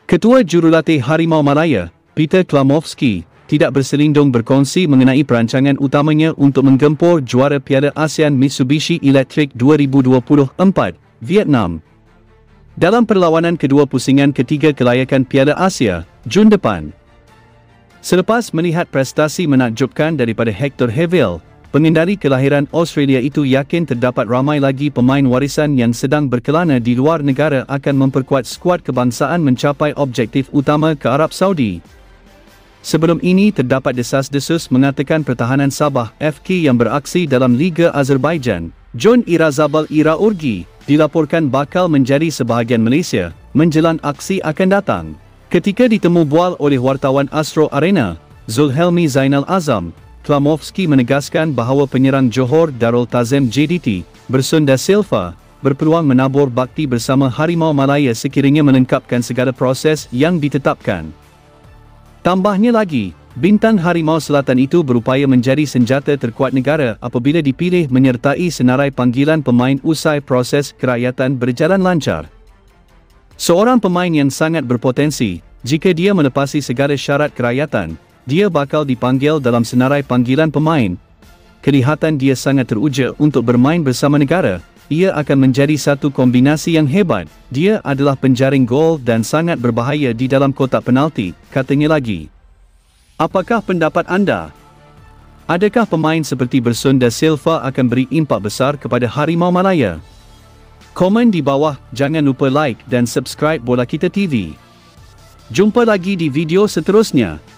Ketua Jurulatih Harimau Malaya, Peter Klamovski, tidak berselindung berkongsi mengenai perancangan utamanya untuk menggempur juara Piala ASEAN Mitsubishi Electric 2024, Vietnam. Dalam perlawanan kedua pusingan ketiga kelayakan Piala Asia, Jun depan. Selepas melihat prestasi menakjubkan daripada Hector Havell, pengendali kelahiran Australia itu yakin terdapat ramai lagi pemain warisan yang sedang berkelana di luar negara akan memperkuat skuad kebangsaan mencapai objektif utama ke Arab Saudi. Sebelum ini terdapat desas-desus mengatakan pertahanan Sabah FK yang beraksi dalam Liga Azerbaijan, John Irazabal Iraurgi, dilaporkan bakal menjadi sebahagian Malaysia menjelang aksi akan datang. Ketika ditemu bual oleh wartawan Astro Arena, Zulhelmi Zainal Azam, Klamovski menegaskan bahawa penyerang Johor Darul Tazim JDT, Bersun Da Silva, berpeluang menabur bakti bersama Harimau Malaya sekiranya melengkapkan segala proses yang ditetapkan. Tambahnya lagi, bintang Harimau Selatan itu berupaya menjadi senjata terkuat negara apabila dipilih menyertai senarai panggilan pemain usai proses kerakyatan berjalan lancar. Seorang pemain yang sangat berpotensi, jika dia melepasi segala syarat kerakyatan, dia bakal dipanggil dalam senarai panggilan pemain. Kelihatan dia sangat teruja untuk bermain bersama negara. Ia akan menjadi satu kombinasi yang hebat. Dia adalah penjaring gol dan sangat berbahaya di dalam kotak penalti, katanya lagi. Apakah pendapat anda? Adakah pemain seperti Bersun Da Silva akan beri impak besar kepada Harimau Malaya? Komen di bawah, jangan lupa like dan subscribe Bola Kita TV. Jumpa lagi di video seterusnya.